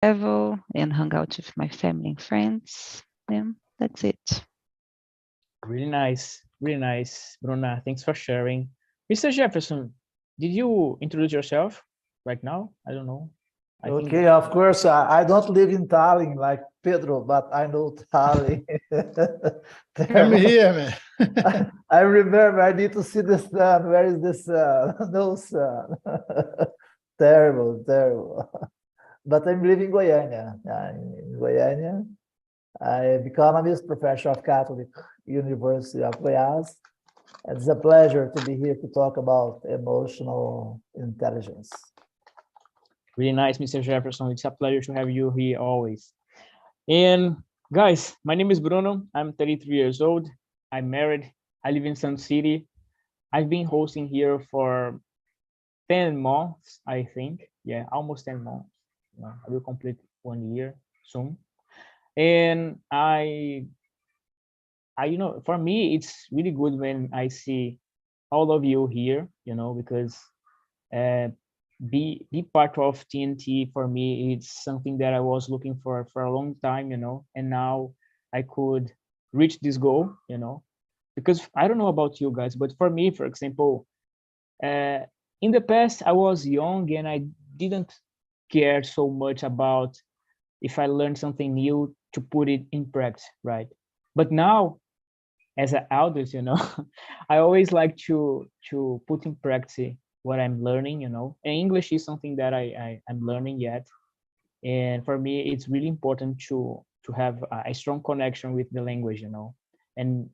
travel and hang out with my family and friends. And that's it. Really nice, Bruna. Thanks for sharing. Mr. Jefferson, did you introduce yourself right now? I don't know. I think Okay, of course. I don't live in Tallinn like Pedro, but I know Tallinn. I'm here, man. I remember I need to see the sun. Where is the sun? No sun. Terrible, terrible. But I'm living in Goiânia. In Goiânia, I'm economist, professor of Catholic University of Goiás. It's a pleasure to be here to talk about emotional intelligence. really nice, Mr. Jefferson. It's a pleasure to have you here always. And guys, my name is Bruno. I'm 33 years old. I'm married. I live in Sun City. I've been hosting here for 10 months, I think. Yeah, almost 10 months. I will complete 1 year soon. And for me, it's really good when I see all of you here, because be part of TNT for me, it's something that I was looking for a long time, and now I could reach this goal, because I don't know about you guys, but for me, for example, in the past, I was young and I didn't care so much about if I learned something new to put it in practice, right? But now, as an adult, I always like to put in practice what I'm learning, and English is something that I'm learning yet. And for me, it's really important to have a strong connection with the language, and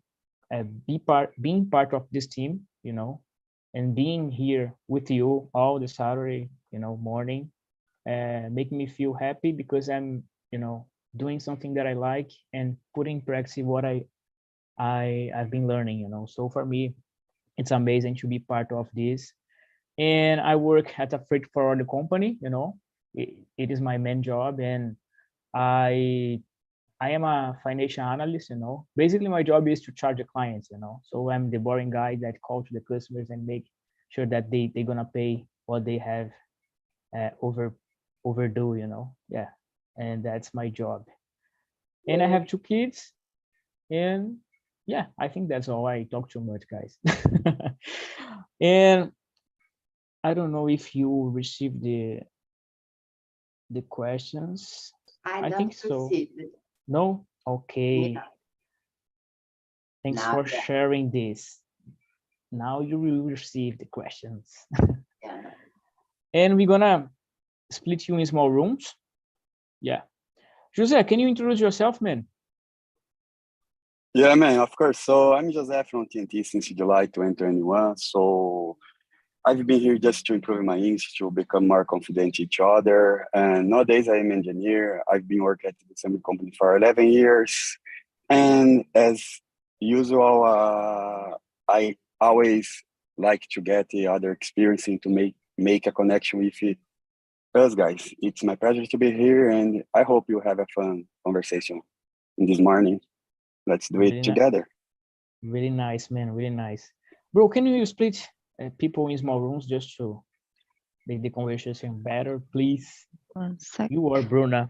being part of this team, and being here with you all the Saturday, morning, make me feel happy because I'm, doing something that I like and putting in practice what I've been learning, So for me, it's amazing to be part of this. And I work at a freight forwarder company, it is my main job, and I am a financial analyst, Basically, my job is to charge the clients, So I'm the boring guy that calls to the customers and make sure that they're gonna pay what they have overdue, Yeah, and that's my job. And I have 2 kids, and yeah, I think that's all. I talk too much, guys. And I don't know if you received the questions. I think don't so. receive it. No? Okay. Yeah. Thanks Not for yet. sharing this. Now you will receive the questions. Yeah. And we're gonna split you in small rooms. Yeah. Jose, can you introduce yourself, man? Yeah, man, of course. So I'm Jose from TNT since July 2021. So I've been here just to improve my English, to become more confident each other. And nowadays I'm an engineer. I've been working at the same company for 11 years. And as usual, I always like to get the other experience and to make a connection with us guys. It's my pleasure to be here, and I hope you have a fun conversation in this morning. Let's do it together. Really nice, man. Really nice. Bro, can you split people in small rooms just to make the conversation better, please? 1 sec. You are Bruna.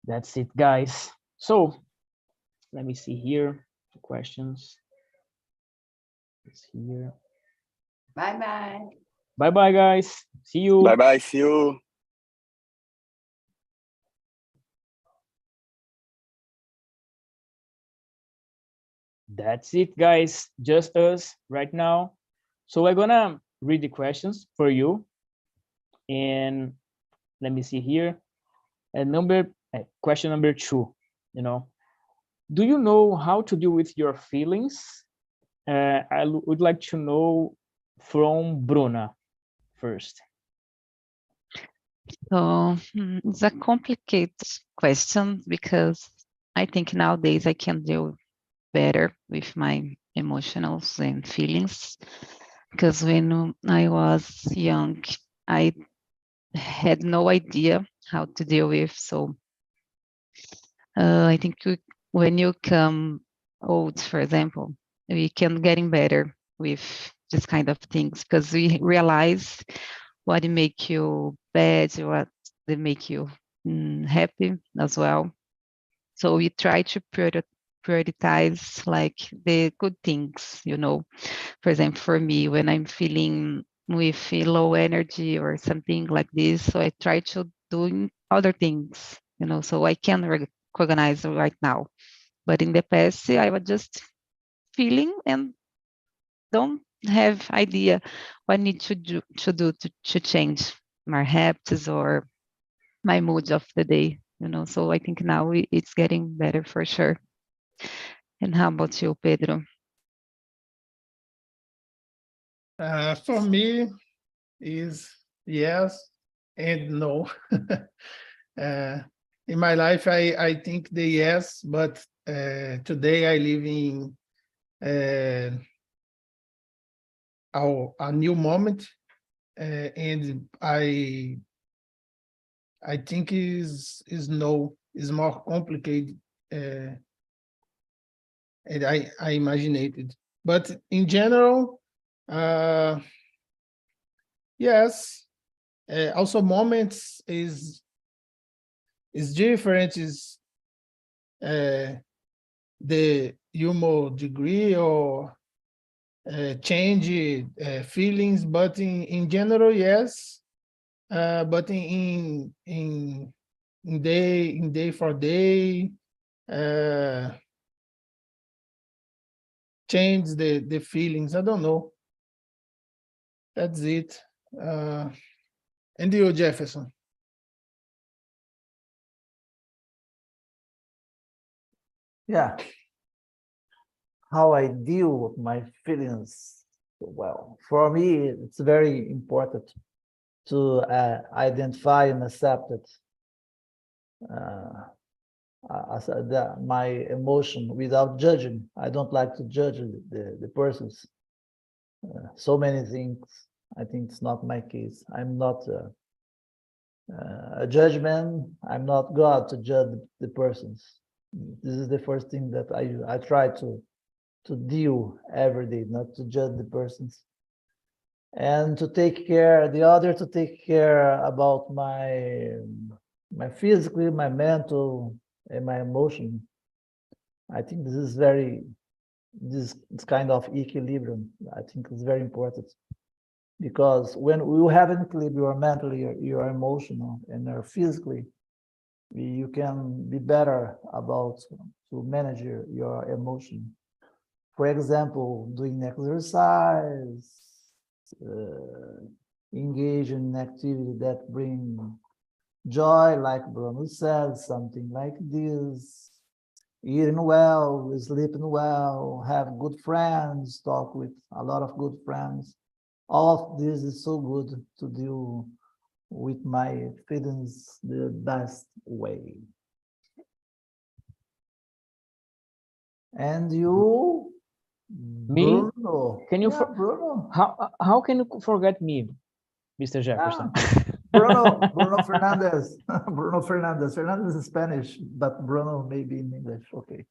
That's it, guys. So let me see here the questions. It's here. Bye-bye. Bye-bye, guys. See you. Bye-bye. See you. That's it, guys. Just us right now. So we're gonna read the questions for you. And let me see here. Question number 2, do you know how to deal with your feelings? I would like to know from Bruna first. So it's a complicated question because I think nowadays I can deal better with my emotions and feelings. Because when I was young, I had no idea how to deal with. So I think when you come old, for example, we can getting better with this kind of things, because we realize what make you bad, what they make you happy as well. So we try to prioritize like the good things, you know. For example, for me, when I'm feeling with low energy or something like this, so I try to do other things, you know, so I can recognize right now. But in the past, I was just feeling and don't have idea what I need to do to change my habits or my mood of the day, you know. So I think now it's getting better for sure. And how about you, Pedro? For me, is yes and no. In my life, I think the yes, but today I live in a new moment, and I think is no, is more complicated, and I imaginated. But in general, yes. Also, moments is different. Is the humor degree or change feelings, but in general, yes. But in day for day, change the feelings. I don't know. That's it. And you, Jefferson? Yeah. How I deal with my feelings. Well, for me, it's very important to identify and accept it as my emotion without judging. I don't like to judge the persons. So many things. I think it's not my case. I'm not a judgment. I'm not God to judge the persons. This is the first thing that I try to deal every day, not to judge the persons, and to take care, the other to take care about my physically, my mental, and my emotion. I think this is this kind of equilibrium. I think it's very important, because when you have an equilibrium, you are mentally, you are emotional, and you're physically, you can be better about to manage your emotion. For example, doing exercise, engage in activity that bring joy, like Bruno said, something like this, eating well, sleeping well, have good friends, talk with a lot of good friends. All of this is so good to deal with my feelings the best way. And you, Me? Bruno? Can you Yeah, Bruno. how can you forget me, Mr. Jefferson? Bruno Fernandez. Bruno Fernandez. Fernandez is Spanish, but Bruno maybe in English. Okay.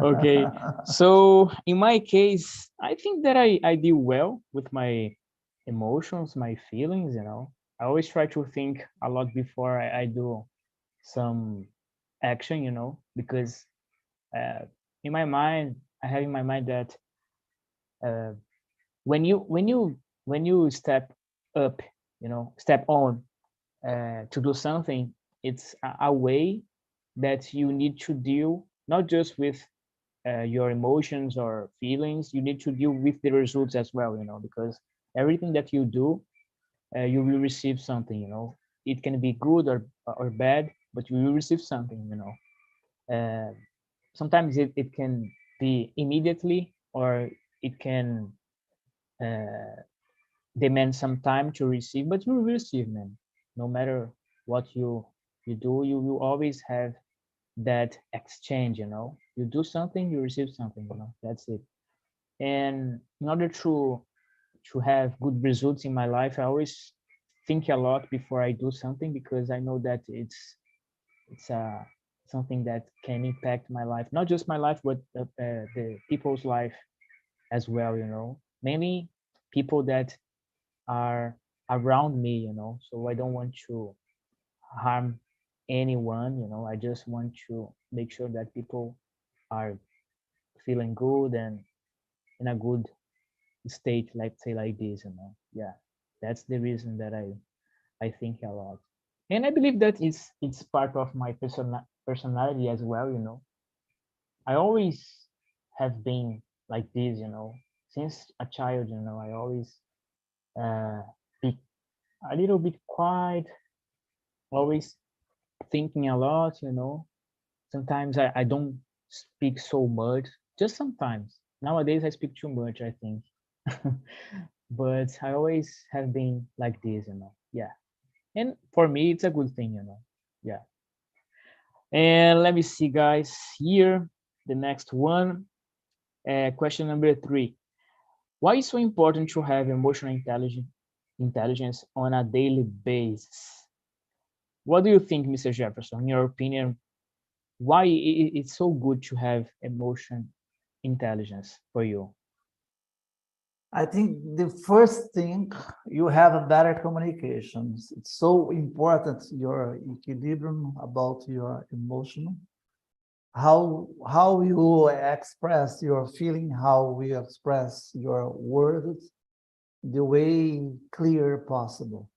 Okay, so in my case, I think that I deal well with my emotions, my feelings, you know. I always try to think a lot before I do some action, you know, because in my mind, I have in my mind that when you step up, you know, step on to do something, it's a way that you need to deal not just with your emotions or feelings. You need to deal with the results as well, you know, because everything that you do, you will receive something, you know. It can be good or bad, but you will receive something, you know. Sometimes it can be immediately, or it can demand some time to receive, but you will receive, man. No matter what you do, you will always have that exchange, you know. You do something, you receive something, you know. That's it. And in order to have good results in my life, I always think a lot before I do something, because I know that it's something that can impact my life, not just my life, but the people's life as well, you know. many people that are around me, you know, so I don't want to harm anyone, you know. I just want to make sure that people are feeling good and in a good state, like say like this, you know. Yeah, that's the reason that I think a lot, and I believe that it's part of my personality as well, you know. I always have been like this, you know, since a child, you know. I always uh, be a little bit quiet, always thinking a lot, you know. Sometimes I don't speak so much, just sometimes. Nowadays I speak too much, I think. But I always have been like this, you know. Yeah. And for me, it's a good thing, you know. Yeah. And let me see, guys, here, the next one. Question number 3. Why is so important to have emotional intelligence on a daily basis? What do you think, Mr. Jefferson? In your opinion, why it's so good to have emotion intelligence for you? I think the first thing, you have a better communications. It's so important, your equilibrium about your emotion, how you express your feeling, how we express your words, the way clear possible.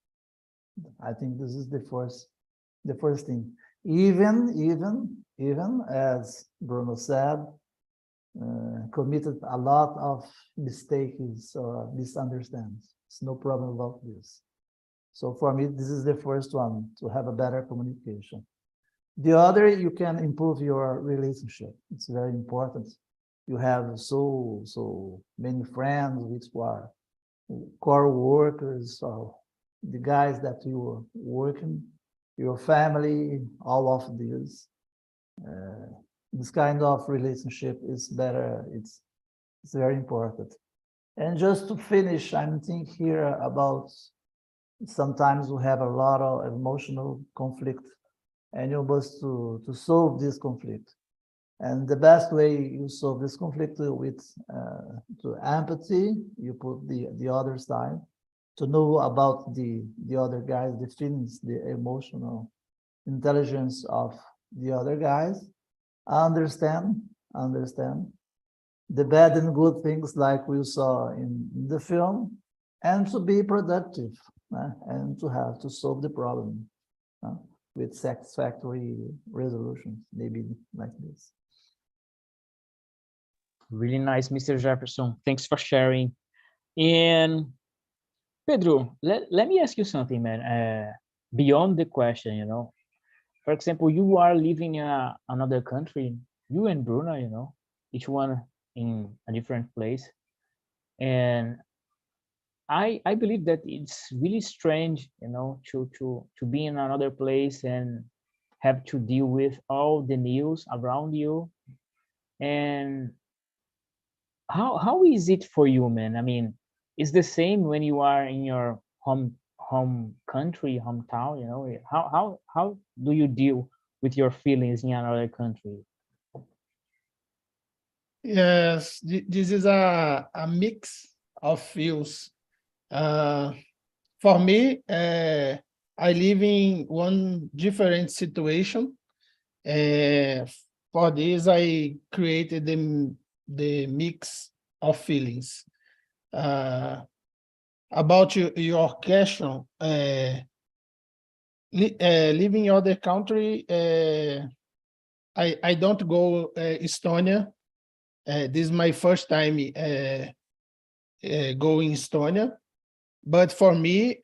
I think this is the first thing. Even as Bruno said, committed a lot of mistakes or misunderstandings. It's no problem about this. So for me, this is the first one, to have a better communication. The other, you can improve your relationship. It's very important. You have so many friends which are core workers, or the guys that you are working, your family, all of this. This kind of relationship is better. It's very important. And just to finish, I'm thinking here about, sometimes we have a lot of emotional conflict, and you must to solve this conflict. And the best way you solve this conflict with to empathy, you put the other side, to know about the other guys, the feelings, the emotional intelligence of the other guys, understand the bad and good things like we saw in the film, and to be productive, and to have to solve the problem with satisfactory resolutions, maybe like this. Really nice, Mr. Jefferson. Thanks for sharing. And Pedro, let me ask you something, man. Beyond the question, you know, for example, you are living in another country, you and Bruno, you know, each one in a different place. And I believe that it's really strange, you know, to be in another place and have to deal with all the news around you. And how is it for you, man? I mean, it's the same when you are in your home country, hometown, you know. How do you deal with your feelings in another country? Yes, this is a mix of feels. For me, I live in one different situation. For this, I created the mix of feelings. About your question, living in other country, I don't go Estonia. This is my first time going Estonia. But for me,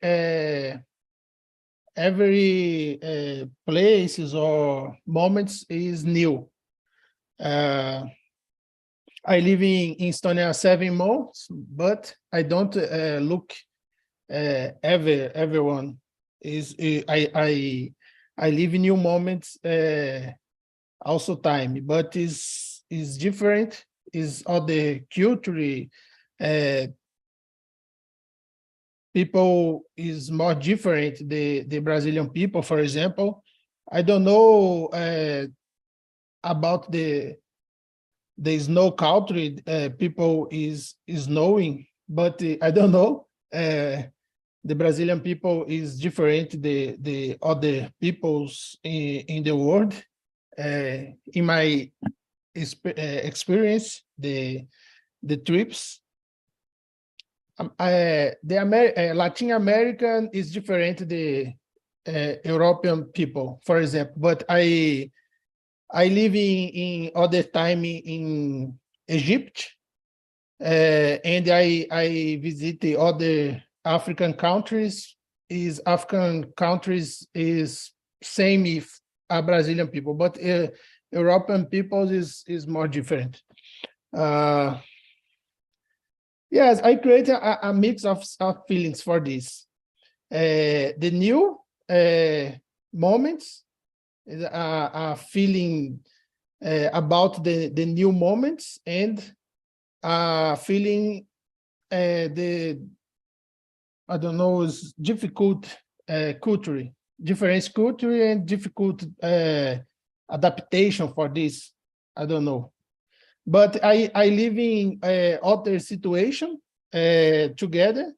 every places or moments is new. I live in Estonia 7 months, but I don't look everyone. I live in new moments also time, but is different. Is other culture. People is more different. The Brazilian people, for example, I don't know about the snow country. People is knowing, but I don't know. The Brazilian people is different the other peoples in the world. In my experience, the trips, Latin American is different the European people, for example. But I live in other time in Egypt, and I visit the other African countries. African countries is same if Brazilian people, but European people is more different. Yes, I create a mix of feelings for this. The new moments, a feeling about the new moments, and feeling I don't know, is difficult culture, different culture and difficult adaptation for this. I don't know. But I live in other situation together.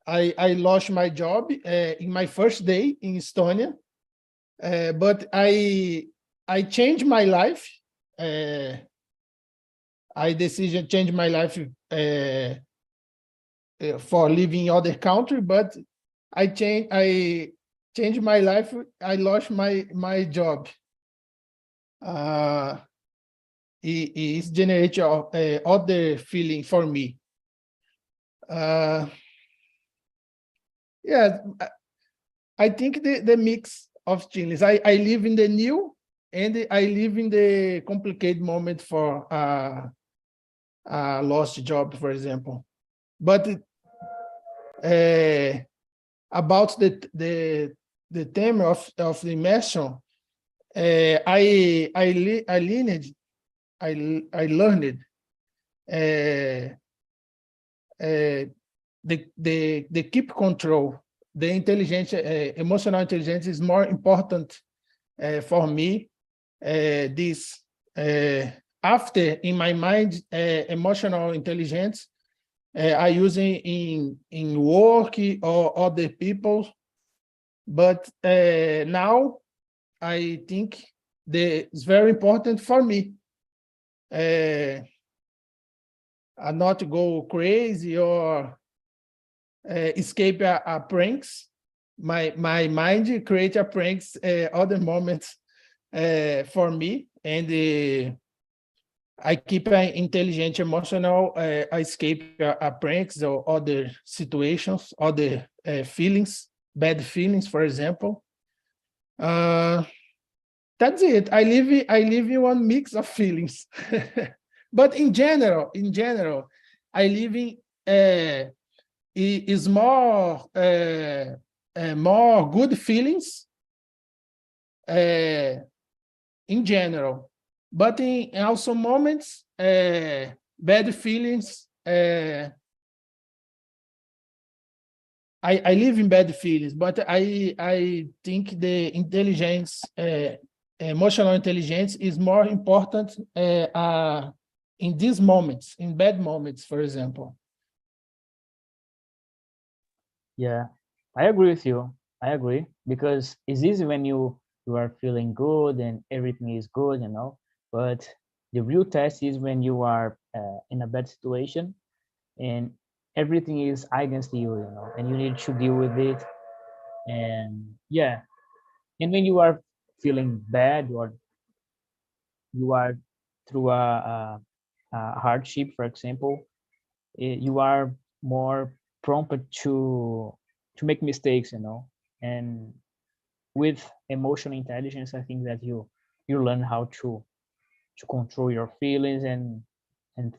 I lost my job in my first day in Estonia, but I changed my life. I decided to change my life for living in other country, but I changed my life. I lost my job. It generates other feeling for me. Yeah, I think the mix of feelings. I live in the new, and I live in the complicated moment for a lost job, for example. But about the theme of the immersion, I learned the keep control, the intelligence, emotional intelligence is more important for me. This after in my mind, emotional intelligence I use in work or other people, but now I think it's very important for me. Not to go crazy or escape a pranks. My mind create a pranks other moments for me, and I keep an intelligent, emotional. I escape a pranks or other situations, other feelings, bad feelings, for example. That's it. I live in one mix of feelings, but in general, I live in is more good feelings in general, but in also moments bad feelings. I live in bad feelings, but I think the intelligence, emotional intelligence, is more important in these moments, in bad moments, for example. Yeah, I agree with you. I agree, because it's easy when you are feeling good and everything is good, you know. But the real test is when you are in a bad situation and everything is against you, you know, and you need to deal with it. And yeah, and when you are feeling bad or you are through a hardship, for example, you are more prompt to make mistakes, you know. And with emotional intelligence, I think that you learn how to control your feelings and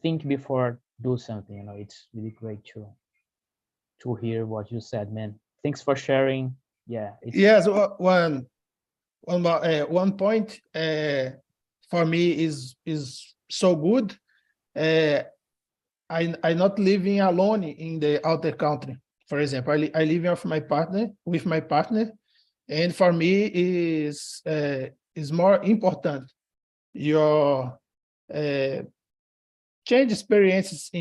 think before do something, you know. It's really great to hear what you said, man. Thanks for sharing. Yeah, Yes, one point for me is so good. I not living alone in the outer country. For example, I live with my partner, and for me is more important your change experiences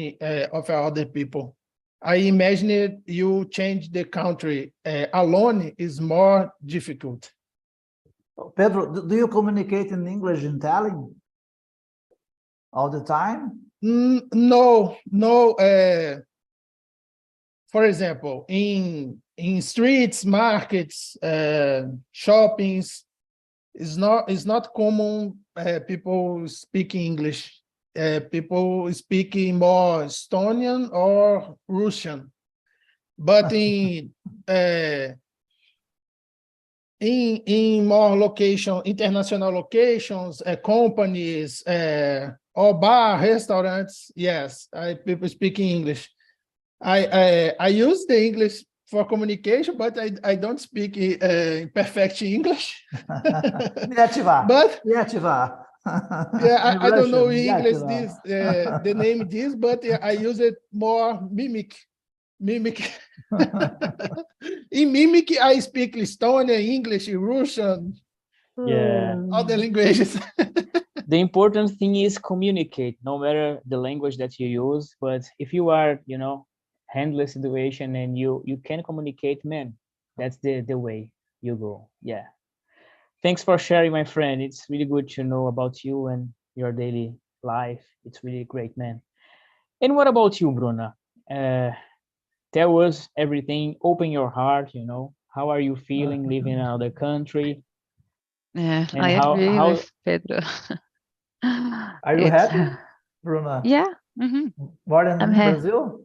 of other people. I imagine you change the country alone is more difficult. Pedro, do you communicate in English in Tallinn all the time? No. For example, in streets, markets, shoppings, it's not common people speak English. People speaking more Estonian or Russian, but in more international locations, companies, or bar, restaurants, yes, people speak English. I use the English for communication, but I don't speak perfect English. But yeah, I don't know in English the name this, but I use it more mimic. In mimic, I speak Estonian, English, Russian, other languages. The important thing is communicate, no matter the language that you use. But if you are, handle a situation and you can communicate, man, that's the way you go. Yeah. Thanks for sharing, my friend. It's really good to know about you and your daily life. It's really great, man. And what about you, Bruna? Tell us everything. Open your heart. How are you feeling living in another country? Yeah, And I agree how with Pedro. Are you happy, Bruna? Yeah. Mm-hmm. More than I'm in Brazil?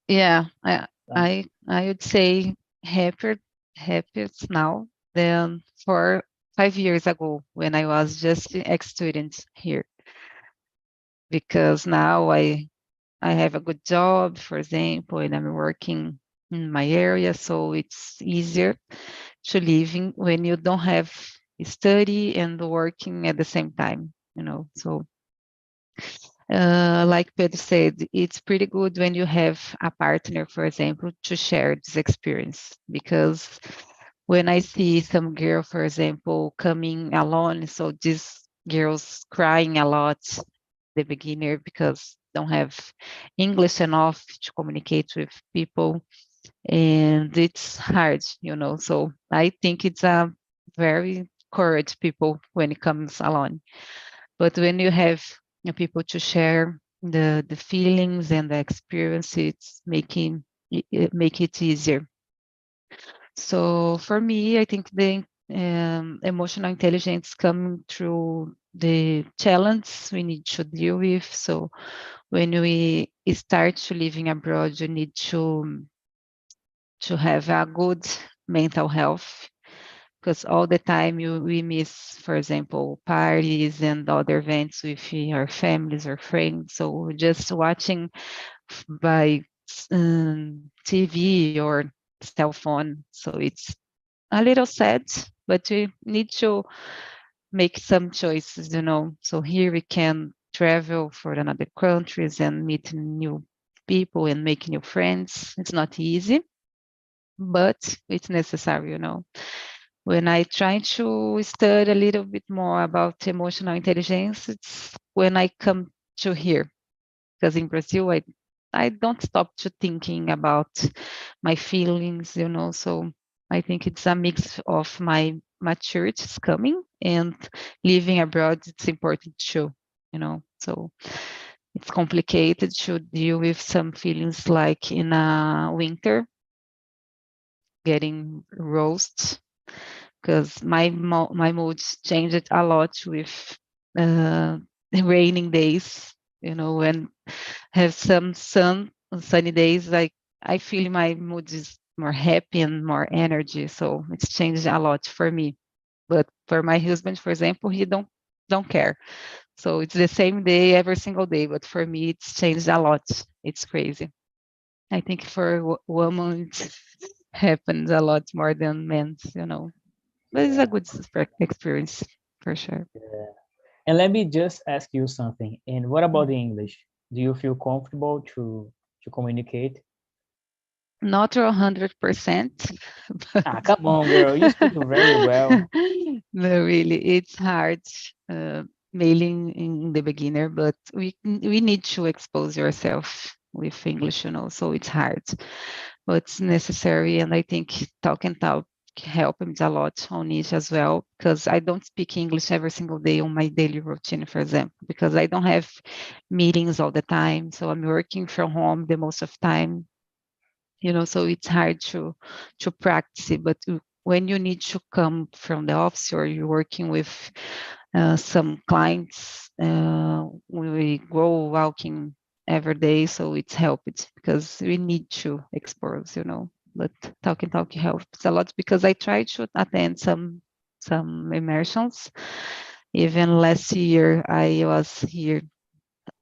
Yeah, I would say happier now than 5 years ago when I was just an ex-student here. Because now I have a good job, for example, and I'm working in my area, so it's easier to live when you don't have study and working at the same time, So like Pedro said, it's pretty good when you have a partner, for example, to share this experience. Because when I see some girl, for example, coming alone, so these girls crying a lot, the beginner, because don't have English enough to communicate with people, and it's hard, So I think it's a very courage people when it comes alone. But when you have people to share the feelings and the experience, it's make it easier. So for me, I think the emotional intelligence coming through the challenge we need to deal with. So when we start to living abroad, you need to have a good mental health, because all the time we miss, for example, parties and other events with our families or friends. So just watching by TV or cell phone. So it's a little sad, but we need to make some choices, So here we can travel for another countries and meet new people and make new friends. It's not easy, but it's necessary, When I try to study a little bit more about emotional intelligence, it's when I come to here. Because in Brazil, I don't stop to thinking about my feelings, So I think it's a mix of my maturity is coming, and living abroad, it's important too, So it's complicated to deal with some feelings like in a winter, getting roast, because my moods changed a lot with raining days. When have some sunny days, I feel my mood is more happy and more energy. So it's changed a lot for me. But for my husband, for example, he don't care. So it's the same day every single day. But for me, it's changed a lot. It's crazy. I think for women, it happens a lot more than men, But it's a good experience for sure. Yeah. And let me just ask you something. And what about the English? Do you feel comfortable to communicate? Not 100%. Come on, girl. You speak very well. No, really, it's hard mailing in the beginner, but we need to expose yourself with English, you know, so it's hard, but it's necessary. And I think TALK helped me a lot on it as well, because I don't speak English every single day on my daily routine, for example, because I don't have meetings all the time. So I'm working from home the most of time, you know, so it's hard to practice it. But when you need to come from the office or you're working with some clients, we go walking every day, so it's helped because we need to expose, you know. But TALK helps a lot because I try to attend some immersions. Even last year, I was here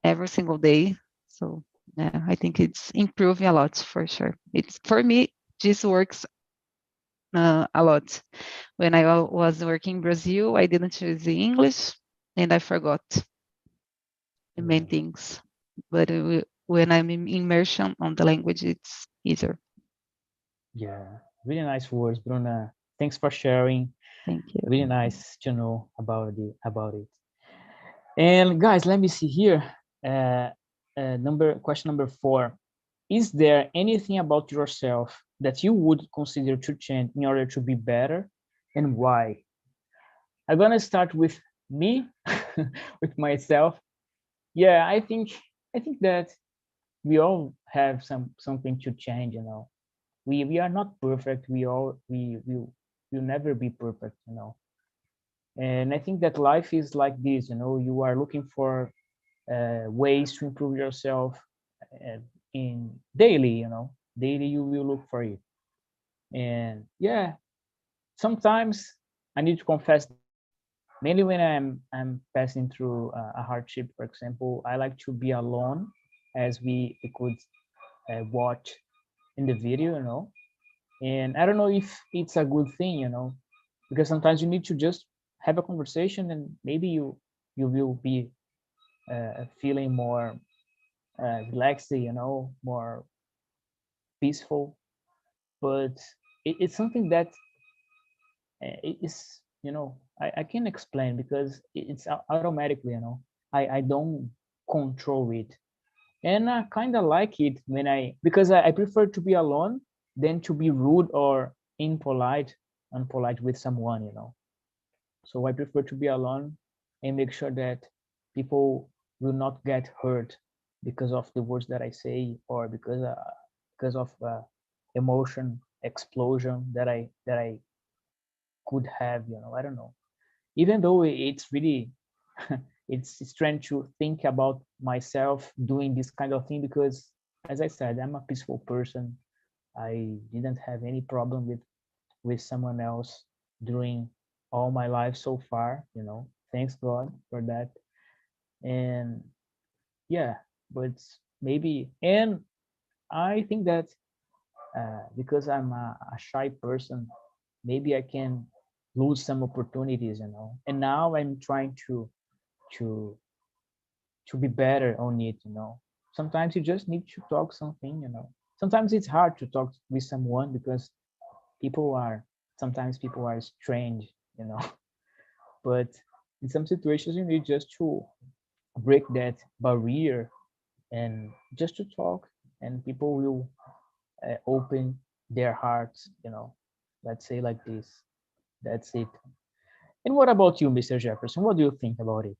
every single day. So yeah, I think it's improving a lot for sure. It's for me, this works a lot. When I was working in Brazil, I didn't choose the English and I forgot the main things. But when I'm in immersion on the language, it's easier. Yeah, really nice words, Bruna. Thanks for sharing. Thank you. Really nice to know about it. And guys, let me see here. Question number 4. Is there anything about yourself that you would consider to change in order to be better, and why? I'm gonna start with me, with myself. Yeah, I think that we all have something to change, you know. We are not perfect. We'll never be perfect, you know. And I think that life is like this, you know. You are looking for ways to improve yourself in daily, you know. Daily you will look for it. And yeah, sometimes I need to confess, mainly when I'm passing through a hardship, for example, I like to be alone, as we could watch in the video, you know. And I don't know if it's a good thing, you know, because sometimes you need to just have a conversation and maybe you will be feeling more relaxed, you know, more peaceful. But it's something that it is, you know, I can't explain because it's automatically, you know. I don't control it, and I kind of like it when because I prefer to be alone than to be rude or unpolite with someone, you know. So I prefer to be alone and make sure that people will not get hurt because of the words that I say, or because of emotion explosion that I could have, you know. I don't know. Even though it's really it's strange to think about myself doing this kind of thing, because as I said, I'm a peaceful person. I didn't have any problem with someone else during all my life so far, you know. Thanks God for that. And yeah, but maybe, and I think that because I'm a shy person, maybe I can lose some opportunities, you know. And now I'm trying to to be better on it, you know. Sometimes you just need to talk something, you know. Sometimes it's hard to talk with someone because sometimes people are strange, you know. But in some situations you need just to break that barrier and just to talk, and people will open their hearts, you know. Let's say like this. That's it. And what about you, Mr. Jefferson? What do you think about it?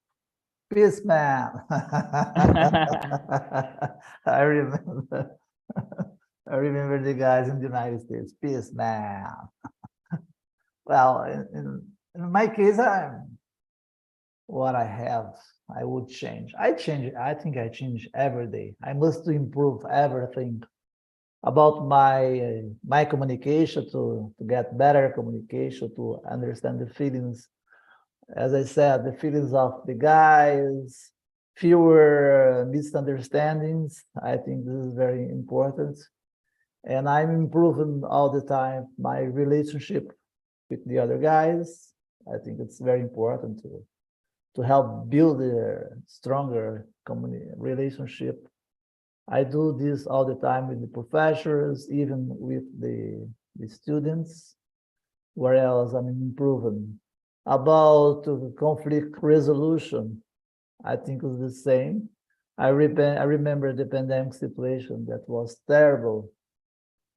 Peace, man. I remember. I remember the guys in the United States. Peace, man. Well, in my case, what I have, I would change. I think I change every day. I must improve everything about my communication to get better communication, to understand the feelings. As I said, the feelings of the guys, fewer misunderstandings. I think this is very important. And I'm improving all the time my relationship with the other guys. I think it's very important to help build a stronger relationship. I do this all the time with the professors, even with the students, where else I'm improving. About conflict resolution, I think it's the same. I remember the pandemic situation that was terrible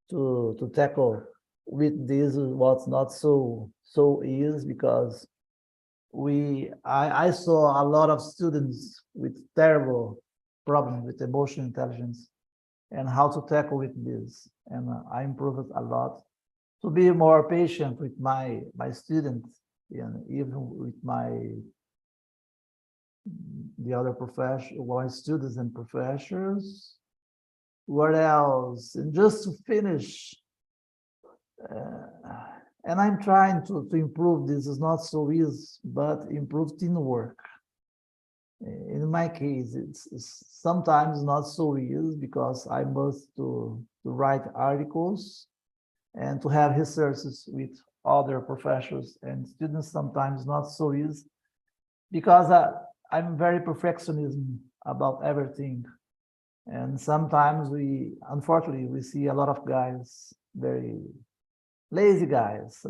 to tackle with this was not so easy because I saw a lot of students with terrible problems with emotional intelligence and how to tackle with this. And I improved a lot to be more patient with my students and even with the other my students and professors. What else? And just to finish, and I'm trying to improve. This is not so easy, but improve teamwork. In my case, it's sometimes not so easy because I must to write articles and to have researches with other professors and students. Sometimes not so easy because I'm very perfectionist about everything. And sometimes unfortunately, we see a lot of guys, very lazy guys.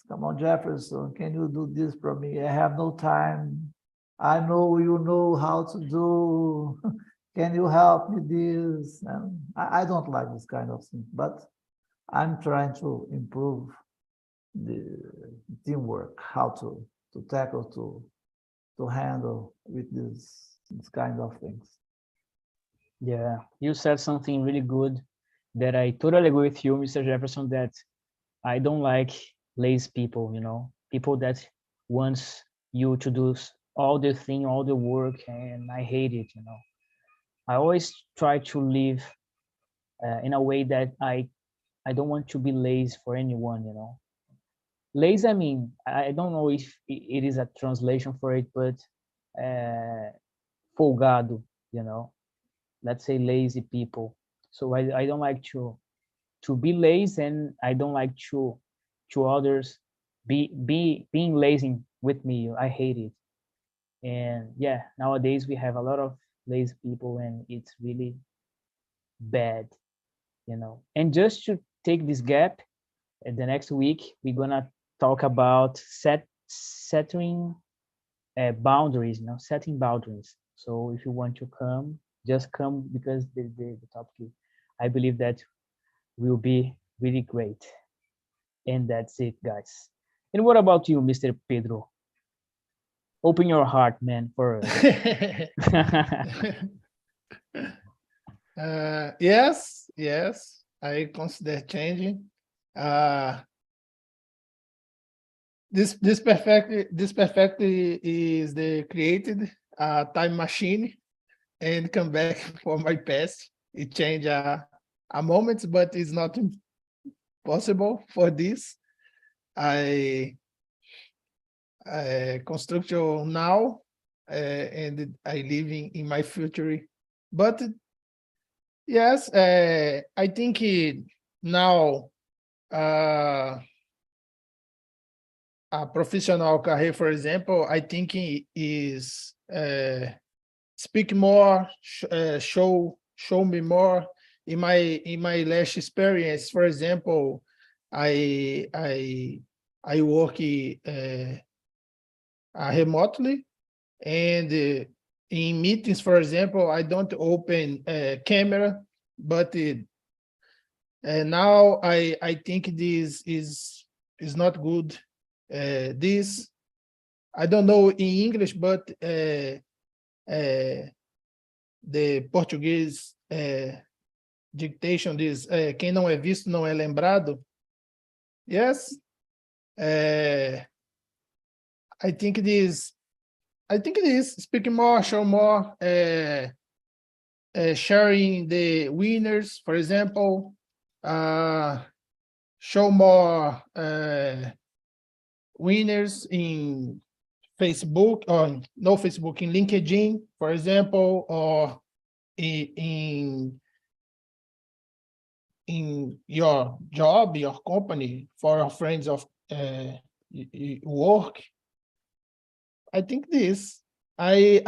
Come on, Jefferson, can you do this for me? I have no time. I know you know how to do. Can you help me this? And I don't like this kind of thing, but I'm trying to improve the teamwork, how to tackle, to handle with this kind of things. Yeah, you said something really good that I totally agree with you, Mr. Jefferson, that I don't like lazy people, people that wants you to do all the thing, all the work, and I hate it, I always try to live in a way that I don't want to be lazy for anyone, Lazy, I mean, I don't know if it is a translation for it, but folgado, let's say lazy people. So I don't like to be lazy, and I don't like to others being lazy with me. I hate it. And yeah, nowadays we have a lot of lazy people, and it's really bad, And just to take this gap, the next week we're gonna talk about setting boundaries, setting boundaries. So if you want to come, just come, because the topic, I believe that will be really great. And that's it, guys. And what about you, Mr. Pedro? Open your heart, man, for us. Yes, I consider changing. This perfectly is the created time machine and come back for my past. It change a moment, but it's not possible for this. I construct now, and I live in my future. But yes, I think now a professional career, for example, I think it is speak more, show me more. In my last experience, for example, I work remotely, and in meetings, for example, I don't open camera, but now I think this is not good. This, I don't know in English, but the Portuguese dictation, this quem não é visto não é lembrado. Yes, I think this speak more, show more, sharing the winners, for example, show more winners in Facebook, or no Facebook, in LinkedIn, for example, or in your job, your company, for your friends of work. I think this. I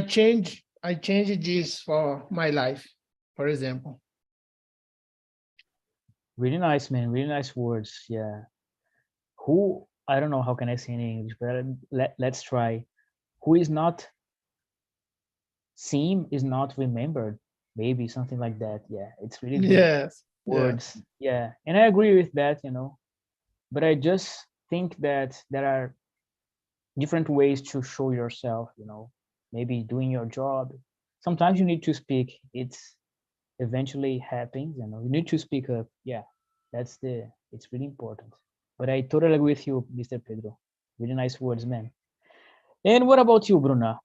change this for my life, for example. Really nice, man. Really nice words. Yeah. Who I don't know how can I say in English, but let's try. Who is not seen is not remembered. Maybe something like that. Yeah, it's really good Yes. words. Yeah, and I agree with that, but I just think that there are different ways to show yourself, maybe doing your job. Sometimes you need to speak. It's eventually happens, you need to speak up. Yeah, it's really important. But I totally agree with you, Mr. Pedro. Really nice words, man. And what about you, Bruna?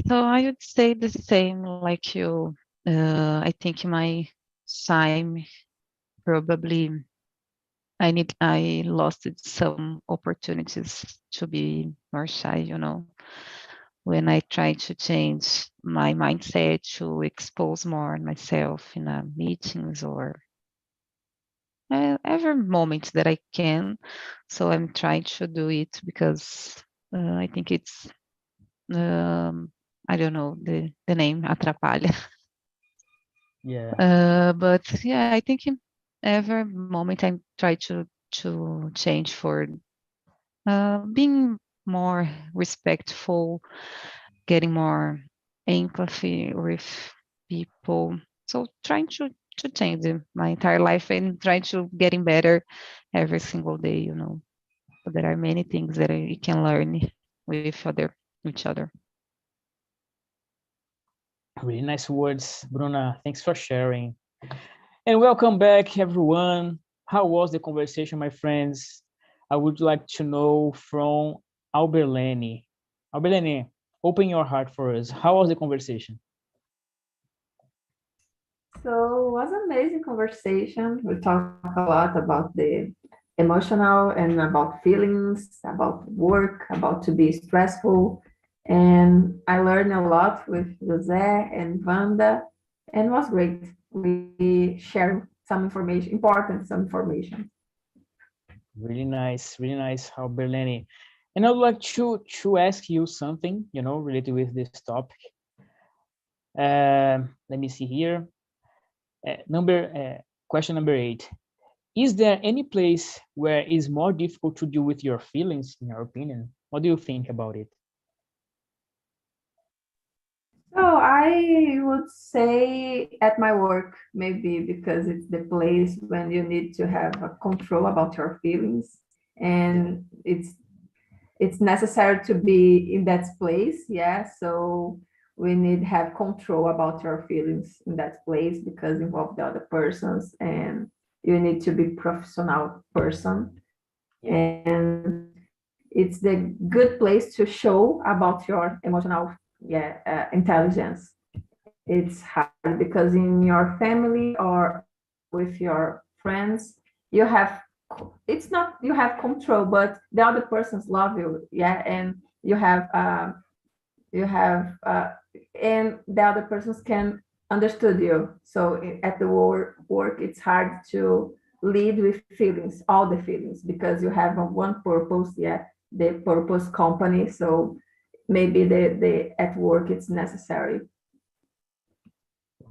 So I would say the same like you. I think my time probably I lost some opportunities to be more shy, when I try to change my mindset to expose more myself in meetings or every moment that I can. So I'm trying to do it because I think it's, I don't know the name, atrapalha. Yeah. But yeah, I think in every moment I try to change for being more respectful, getting more empathy with people. So trying to change my entire life and trying to getting better every single day, But there are many things that you can learn with each other. Really nice words, Bruna. Thanks for sharing. And welcome back, everyone. How was the conversation, my friends? I would like to know from Alberlene. Alberlene, open your heart for us. How was the conversation? So it was an amazing conversation. We talked a lot about the emotional and about feelings, about work, about to be stressful. And I learned a lot with Jose and Wanda, and it was great. We shared some information, some information. Really nice, Alberlene. And I would like to ask you something, related with this topic. Let me see here. Question number 8. Is there any place where it's more difficult to deal with your feelings, in your opinion? What do you think about it? So I would say at my work, maybe because it's the place when you need to have a control about your feelings, and it's necessary to be in that place. Yeah, so we need to have control about your feelings in that place because involve the other persons, and you need to be professional person, and it's the good place to show about your emotional intelligence. It's hard because in your family or with your friends, you have it's not you have control, but the other persons love you, yeah, and you have and the other persons can understood you. So at the work, it's hard to lead with feelings, all the feelings, because you have one purpose, yeah, the purpose company. So maybe the at work it's necessary.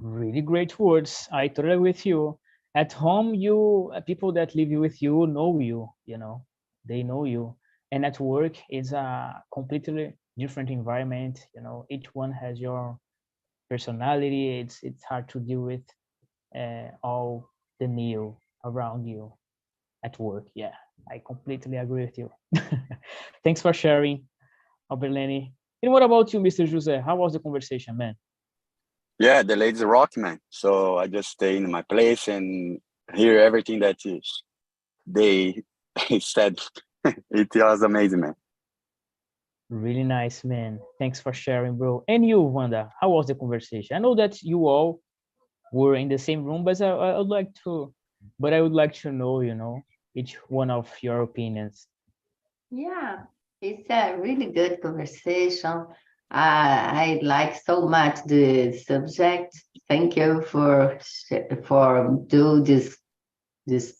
Really great words. I totally agree with you. At home, people that live with you know you, they know you. And at work, it's a completely different environment. Each one has your personality. It's hard to deal with all the new around you at work. Yeah, I completely agree with you. Thanks for sharing, Alberlene. And what about you, Mr. Jose? How was the conversation, man? Yeah, the ladies rock, man. So I just stay in my place and hear everything that they said. It was amazing, man. Really nice, man. Thanks for sharing, bro. And you, Wanda, how was the conversation? I know that you all were in the same room, but I would like to know, each one of your opinions. Yeah, it's a really good conversation. I like so much the subject. Thank you for do this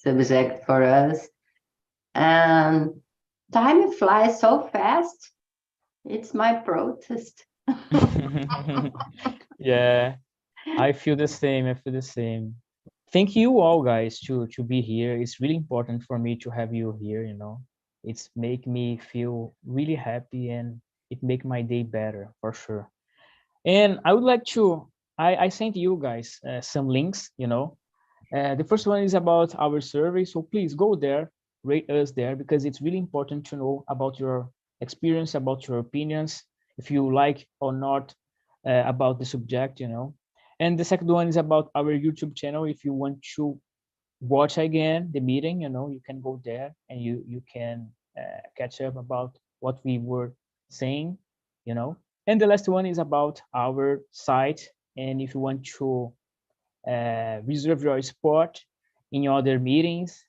subject for us. And time flies so fast. It's my protest. Yeah, I feel the same. thank you all guys to be here. It's really important for me to have you here, you know. It's make me feel really happy, and it make my day better for sure. And I would like to, I sent you guys some links, you know. The first one is about our survey, so please go there, rate us there, because it's really important to know about your experience, about your opinions, if you like or not about the subject, you know. And the second one is about our YouTube channel. If you want to watch again the meeting, you know, you can go there and you can catch up about what we were saying, you know. And the last one is about our site, and if you want to reserve your spot in other meetings,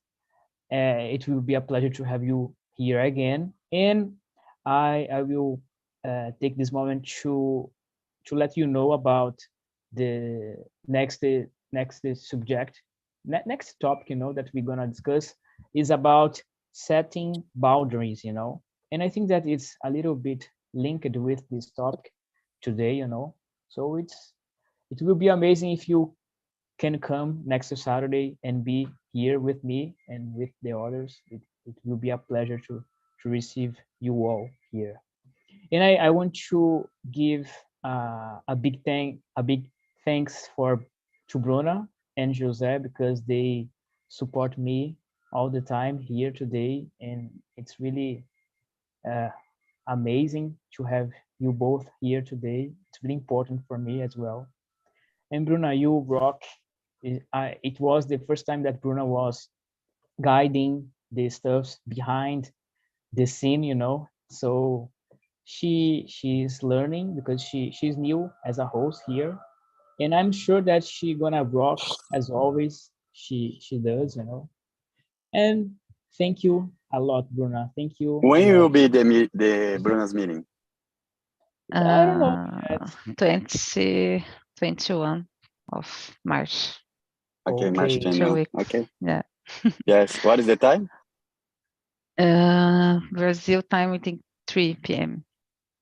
it will be a pleasure to have you here again. And I will take this moment to let you know about the next subject, next topic, you know, that we're gonna discuss is about setting boundaries, you know. And I think that it's a little bit linked with this topic today, you know. So it will be amazing if you can come next Saturday and be here with me and with the others. It will be a pleasure to receive you all here. And I want to give a big thanks to Bruna and Jose, because they support me all the time here today, and it's really amazing to have you both here today. It's really important for me as well. And Bruna, you rock. It was the first time that Bruna was guiding the stuffs behind the scene, you know. So she's learning, because she's new as a host here, and I'm sure that she gonna rock as always. She does, you know. And thank you a lot, Bruna. Thank you. When will be the Bruna's meeting? I don't know. 21 of March. Okay, March Okay. 21. Okay. Yeah. Yes. What is the time? Brazil time, I think 3 p.m.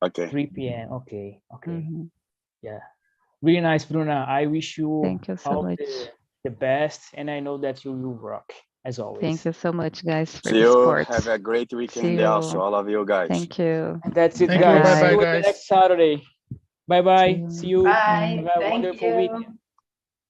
Okay. 3 p.m. Okay. Mhm. Yeah. Really nice, Bruna. I wish you Thank you so all much. the best, and I know that you will rock as always. Thank you so much, guys, for See the you. support. Have a great weekend See you. also, all of you guys. Thank you. And that's it, Thank you. guys. Bye See bye, you guys. next Saturday. Bye bye. See you. Bye. Have a Thank wonderful you. weekend.